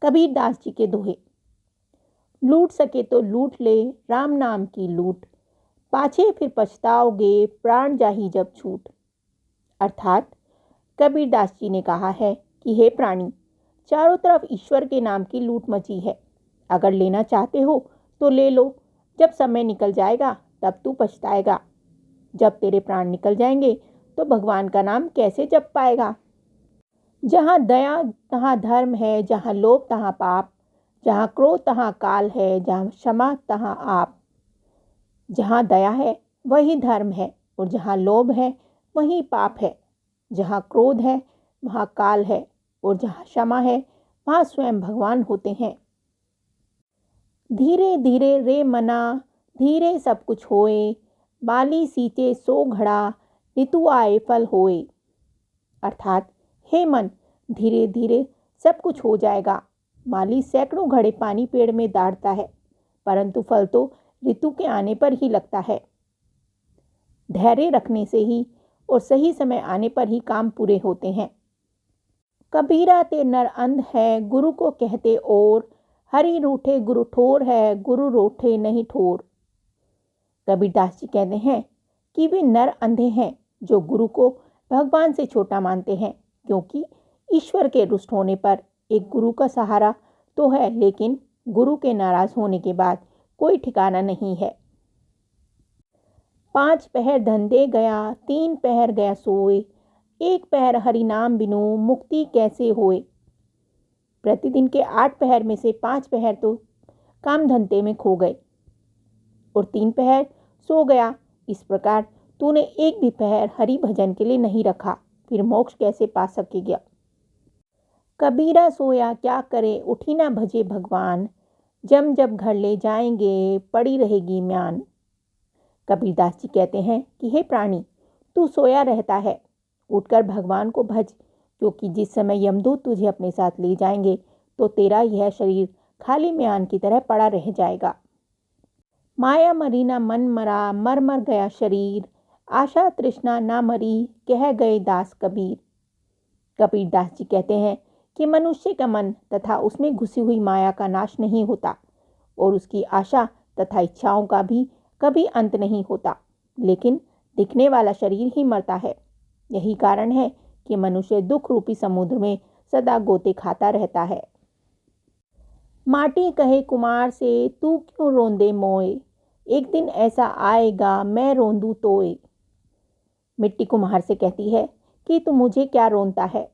कबीर दास जी के दोहे। लूट सके तो लूट ले राम नाम की लूट, पाछे फिर पछताओगे प्राण जाही जब छूट। अर्थात कबीर दास जी ने कहा है कि हे प्राणी, चारों तरफ ईश्वर के नाम की लूट मची है। अगर लेना चाहते हो तो ले लो, जब समय निकल जाएगा तब तू पछताएगा। जब तेरे प्राण निकल जाएंगे तो भगवान का नाम कैसे जप पाएगा। जहाँ दया तहाँ धर्म है, जहाँ लोभ तहाँ पाप, जहाँ क्रोध तहाँ काल है, जहाँ क्षमा तहाँ आप। जहाँ दया है वही धर्म है, और जहाँ लोभ है वही पाप है। जहाँ क्रोध है वहाँ काल है, और जहाँ क्षमा है वहाँ स्वयं भगवान होते हैं। धीरे धीरे रे मना, धीरे सब कुछ होए, बाली सींचे सो घड़ा, ऋतु आए फल होए। अर्थात हे मन, धीरे धीरे सब कुछ हो जाएगा। माली सैकड़ों घड़े पानी पेड़ में डालता है, परंतु फल तो ऋतु के आने पर ही लगता है। धैर्य रखने से ही और सही समय आने पर ही काम पूरे होते हैं। कबीरा ते नर अंध है, गुरु को कहते और, हरि रूठे गुरु ठोर है, गुरु रूठे नहीं ठोर। कबीरदास जी कहते हैं कि वे नर अंधे हैं जो गुरु को भगवान से छोटा मानते हैं, क्योंकि ईश्वर के रुष्ट होने पर एक गुरु का सहारा तो है, लेकिन गुरु के नाराज होने के बाद कोई ठिकाना नहीं है। 5 पहर धंधे गया, 3 पहर गया सोए, 1 पहर हरि नाम बिनु मुक्ति कैसे होए। प्रतिदिन के 8 पहर में से 5 पहर तो काम धंधे में खो गए और 3 पहर सो गया। इस प्रकार तूने एक भी पहर हरि भजन के लिए नहीं रखा, फिर मोक्ष कैसे पा सकेगा। कबीरा सोया क्या करे, उठी ना भजे भगवान, जम जब घर ले जाएंगे पड़ी रहेगी म्यान। कबीरदास जी कहते हैं कि हे प्राणी, तू सोया रहता है, उठकर भगवान को भज, क्योंकि जिस समय यमदूत तुझे अपने साथ ले जाएंगे तो तेरा यह शरीर खाली म्यान की तरह पड़ा रह जाएगा। माया मरी ना मन मरा, मर मर गया शरीर, आशा तृष्णा ना मरी, कह गए दास कबीर। कबीरदास जी कहते हैं कि मनुष्य का मन तथा उसमें घुसी हुई माया का नाश नहीं होता, और उसकी आशा तथा इच्छाओं का भी कभी अंत नहीं होता, लेकिन दिखने वाला शरीर ही मरता है। यही कारण है कि मनुष्य दुख रूपी समुद्र में सदा गोते खाता रहता है। माटी कहे कुमार से, तू क्यों रोंदे मोए, एक दिन ऐसा आएगा मैं रोंदू तोए। मिट्टी कुम्हार से कहती है कि तू मुझे क्या रोनता है,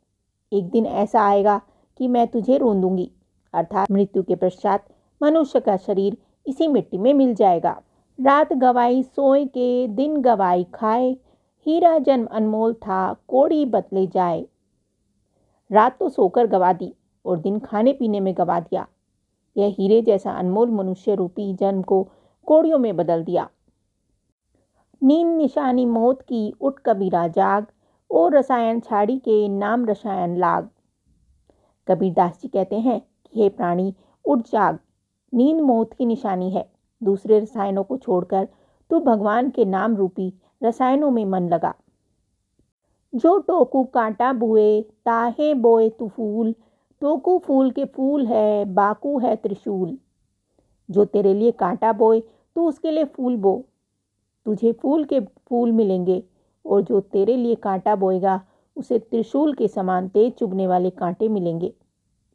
एक दिन ऐसा आएगा कि मैं तुझे रोंदूंगी। अर्थात मृत्यु के पश्चात मनुष्य का शरीर इसी मिट्टी में मिल जाएगा। रात गवाई सोए के, दिन गवाई खाए, हीरा जन्म अनमोल था कोड़ी बतले जाए। रात तो सोकर गवा दी और दिन खाने पीने में गवा दिया। यह हीरे जैसा अनमोल मनुष्य रूपी जन्म को कोड़ियों में बदल दिया। नींद निशानी मौत की, उठ कबीरा जाग, और रसायन छाड़ी के नाम रसायन लाग। कबीरदास जी कहते हैं कि हे प्राणी, उठ जाग, नींद मौत की निशानी है। दूसरे रसायनों को छोड़कर तू भगवान के नाम रूपी रसायनों में मन लगा। जो टोकू कांटा बुए, ताहे बोए तू फूल, टोकू फूल के फूल है, बाकू है त्रिशूल। जो तेरे लिए कांटा बोए तू उसके लिए फूल बो, तुझे फूल के फूल मिलेंगे, और जो तेरे लिए कांटा बोएगा उसे त्रिशूल के समान तेज चुभने वाले कांटे मिलेंगे।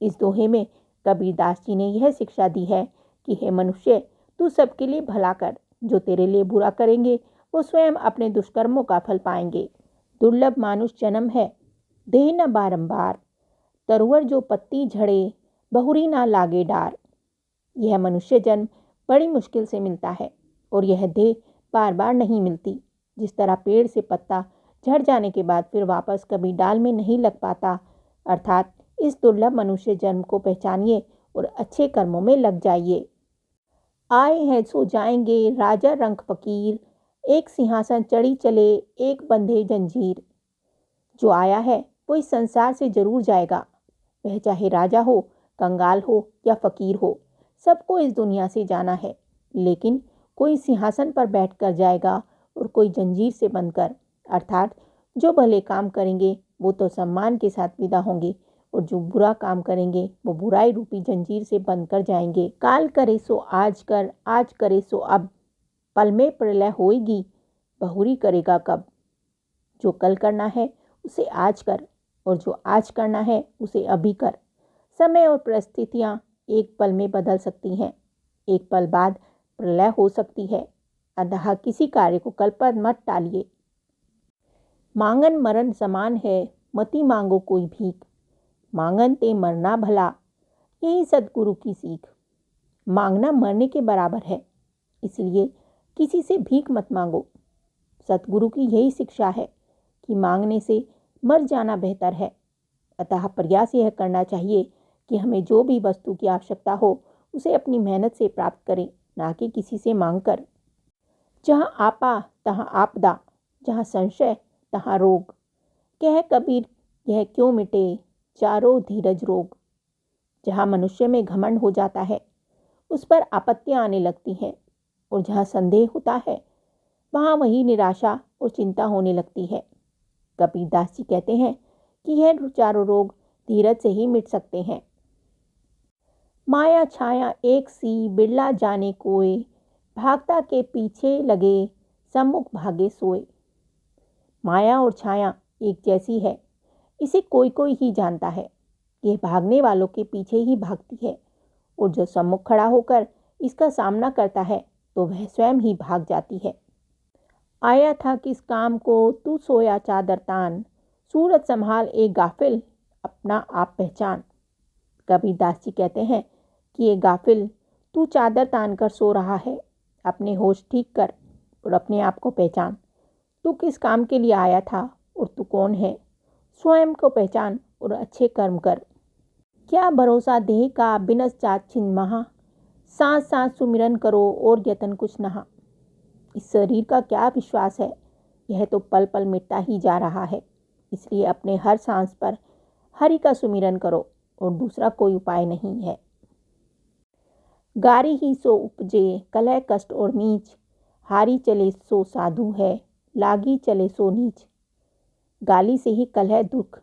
इस दोहे में कबीरदास जी ने यह शिक्षा दी है कि हे मनुष्य, तू सबके लिए भला कर, जो तेरे लिए बुरा करेंगे वो स्वयं अपने दुष्कर्मों का फल पाएंगे। दुर्लभ मानुष जन्म है, देह न बारंबार, तरुवर जो पत्ती झड़े, बहुरी ना लागे डार। यह मनुष्य जन्म बड़ी मुश्किल से मिलता है, और यह देह बार बार नहीं मिलती। जिस तरह पेड़ से पत्ता झड़ जाने के बाद फिर वापस कभी डाल में नहीं लग पाता, अर्थात इस दुर्लभ मनुष्य जन्म को पहचानिए और अच्छे कर्मों में लग जाइए। आए हैं सो जाएंगे राजा रंक फकीर, एक सिंहासन चढ़ी चले, एक बंधे जंजीर। जो आया है वो इस संसार से जरूर जाएगा, वह चाहे राजा हो, कंगाल हो या फकीर हो, सबको इस दुनिया से जाना है। लेकिन कोई सिंहासन पर बैठकर जाएगा और कोई जंजीर से बंधकर, अर्थात जो भले काम करेंगे वो तो सम्मान के साथ विदा होंगे, और जो बुरा काम करेंगे वो बुराई रूपी जंजीर से बंध कर जाएंगे। काल करे सो आज कर, आज करे सो अब, पल में प्रलय होएगी, बहुरी करेगा कब। जो कल करना है उसे आज कर, और जो आज करना है उसे अभी कर। समय और परिस्थितियाँ एक पल में बदल सकती हैं, एक पल बाद प्रलय हो सकती है, अतः किसी कार्य को कल पर मत टालिए। मांगन मरण समान है, मति मांगो कोई भीख, मांगन ते मरना भला, यही सद्गुरु की सीख। मांगना मरने के बराबर है, इसलिए किसी से भीख मत मांगो। सतगुरु की यही शिक्षा है कि मांगने से मर जाना बेहतर है। अतः प्रयास यह करना चाहिए कि हमें जो भी वस्तु की आवश्यकता हो उसे अपनी मेहनत से प्राप्त करें, ना कि किसी से मांगकर। जहाँ आपा तहाँ आपदा, जहाँ संशय तहाँ रोग, कह कबीर यह क्यों मिटे, चारों धीरज रोग। जहाँ मनुष्य में घमंड हो जाता है उस पर आपत्तियाँ आने लगती हैं, और जहाँ संदेह होता है वहाँ वही निराशा और चिंता होने लगती है। कबीर दास जी कहते हैं कि यह चारों रोग धीरज से ही मिट सकते हैं। माया छाया एक सी, बिरला जाने कोय, भागता के पीछे लगे, सम्मुख भागे सोए। माया और छाया एक जैसी है, इसे कोई कोई ही जानता है। यह भागने वालों के पीछे ही भागती है, और जो सम्मुख खड़ा होकर इसका सामना करता है तो वह स्वयं ही भाग जाती है। आया था किस काम को, तू सोया चादर तान, सूरत संभाल एक गाफिल, अपना आप पहचान। कबीर दास जी कहते हैं कि ये गाफिल, तू चादर तान कर सो रहा है, अपने होश ठीक कर और अपने आप को पहचान। तू किस काम के लिए आया था और तू कौन है, स्वयं को पहचान और अच्छे कर्म कर। क्या भरोसा देह का, बिनस जात छिन महा, सांस सांस सुमिरन करो और यतन कुछ नहा। इस शरीर का क्या विश्वास है, यह तो पल पल मिटता ही जा रहा है। इसलिए अपने हर सांस पर हरि का सुमिरन करो, और दूसरा कोई उपाय नहीं है। गारी ही सो उपजे, कलह कष्ट और नीच, हारी चले सो साधु है, लागी चले सो नीच। गाली से ही कलह, दुख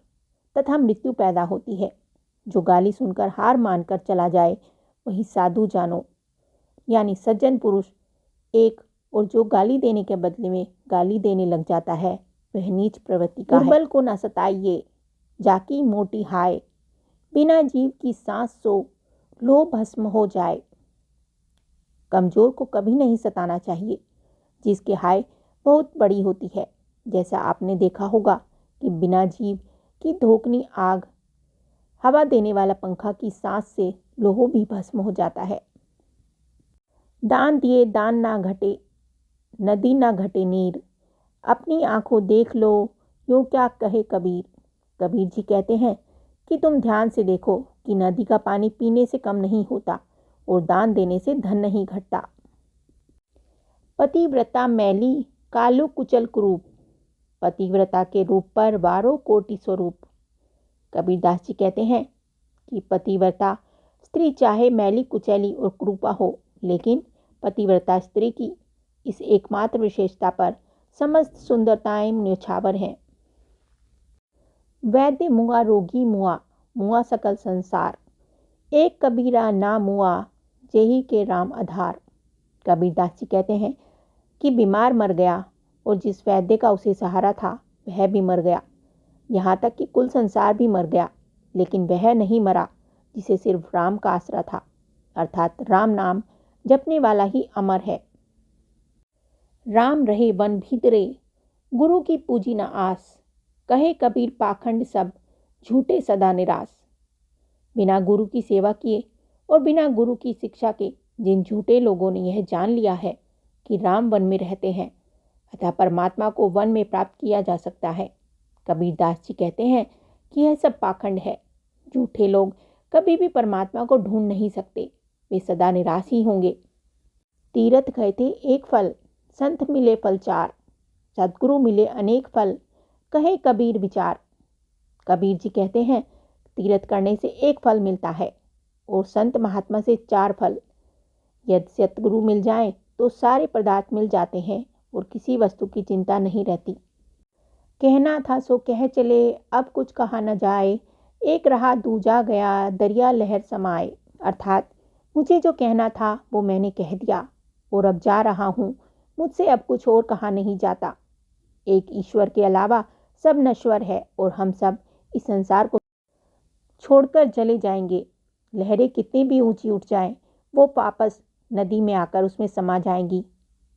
तथा मृत्यु पैदा होती है। जो गाली सुनकर हार मानकर चला जाए वही साधु जानो, यानी सज्जन पुरुष एक, और जो गाली देने के बदले में गाली देने लग जाता है वह नीच प्रवृत्ति का है। दुर्बल को न सताइए, जाकी मोटी हाय, बिना जीव की सांस सो लो भस्म हो जाए। कमजोर को कभी नहीं सताना चाहिए, जिसकी हाय बहुत बड़ी होती है। जैसा आपने देखा होगा कि बिना जीव की धोकनी आग, हवा देने वाला पंखा की सांस से लोहो भी भस्म हो जाता है। दान दिए दान ना घटे, नदी ना घटे नीर, अपनी आंखों देख लो यूं क्या कहे कबीर। कबीर जी कहते हैं कि तुम ध्यान से देखो कि नदी का पानी पीने से कम नहीं होता और दान देने से धन नहीं घटता। पतिव्रता मैली, कालू कुचल कुरूप, पतिव्रता के रूप पर वारों कोटि स्वरूप। कबीर दास जी कहते हैं कि पतिव्रता स्त्री चाहे मैली कुचैली और कुरूपा हो, लेकिन पतिव्रता स्त्री की इस एकमात्र विशेषता पर समस्त सुंदरताएं न्यौछावर हैं। वैद्य मुआ रोगी मुआ, मुआ सकल संसार, एक कबीरा ना मुआ, जेही के राम आधार। कबीर दास जी कहते हैं कि बीमार मर गया और जिस वैद्य का उसे सहारा था वह भी मर गया। यहाँ तक कि कुल संसार भी मर गया, लेकिन वह नहीं मरा जिसे सिर्फ राम का आसरा था, अर्थात राम नाम जपने वाला ही अमर है। राम रहे वन भीतरे, गुरु की पूजी न आस, कहे कबीर पाखंड सब, झूठे सदा निराश। बिना गुरु की सेवा किए और बिना गुरु की शिक्षा के जिन झूठे लोगों ने यह जान लिया है कि राम वन में रहते हैं, अतः परमात्मा को वन में प्राप्त किया जा सकता है, कबीर दास जी कहते हैं कि यह सब पाखंड है। झूठे लोग कभी भी परमात्मा को ढूंढ नहीं सकते, वे सदा निराश ही होंगे। तीर्थ गए थे एक फल, संत मिले फल चार, सद्गुरु मिले अनेक फल, कहे कबीर विचार। कबीर जी कहते हैं तीर्थ करने से एक फल मिलता है और संत महात्मा से 4 फल। यदि सद्गुरु मिल जाए तो सारे पदार्थ मिल जाते हैं और किसी वस्तु की चिंता नहीं रहती। कहना था सो कह चले, अब कुछ कहा न जाए, एक रहा दूजा गया दरिया लहर समाए। अर्थात मुझे जो कहना था वो मैंने कह दिया और अब जा रहा हूँ, मुझसे अब कुछ और कहा नहीं जाता। एक ईश्वर के अलावा सब नश्वर है और हम सब इस संसार को छोड़कर चले जाएंगे। लहरें कितनी भी ऊंची उठ जाएं, वो वापस नदी में आकर उसमें समा जाएंगी।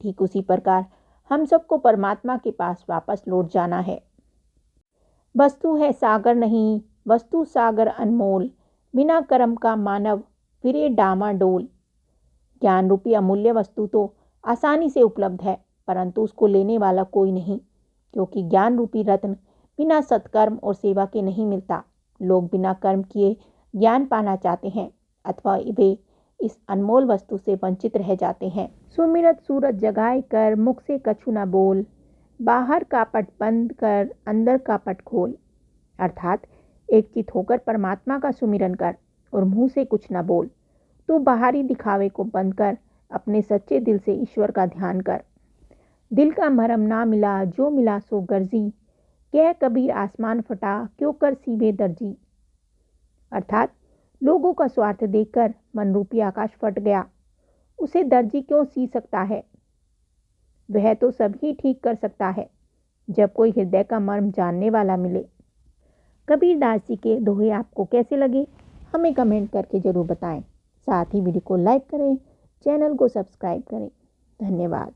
ठीक उसी प्रकार हम सबको परमात्मा के पास वापस लौट जाना है। वस्तु है सागर नहीं, वस्तु सागर अनमोल, बिना कर्म का मानव फिरे डामाडोल। ज्ञान रूपी अमूल्य वस्तु तो आसानी से उपलब्ध है, परंतु उसको लेने वाला कोई नहीं, क्योंकि ज्ञान रूपी रत्न बिना सत्कर्म और सेवा के नहीं मिलता। लोग बिना कर्म किए ज्ञान पाना चाहते हैं अथवा वे इस अनमोल वस्तु से वंचित रह जाते हैं। सुमिरत सूरज जगाए कर मुख से कछु न बोल, बाहर का पट बंद कर अंदर का पट खोल। अर्थात एक चित होकर परमात्मा का सुमिरन कर और मुंह से कुछ न बोल। तू बाहरी दिखावे को बंद कर, अपने सच्चे दिल से ईश्वर का ध्यान कर। दिल का मरहम ना मिला जो मिला सो गर्जी, कह कबीर आसमान फटा क्यों कर सीवे दर्जी। अर्थात लोगों का स्वार्थ देखकर मन रूपी आकाश फट गया, उसे दर्जी क्यों सी सकता है। वह तो सब ही ठीक कर सकता है जब कोई हृदय का मर्म जानने वाला मिले। कबीरदास जी के दोहे आपको कैसे लगे, हमें कमेंट करके ज़रूर बताएं। साथ ही वीडियो को लाइक करें, चैनल को सब्सक्राइब करें। धन्यवाद।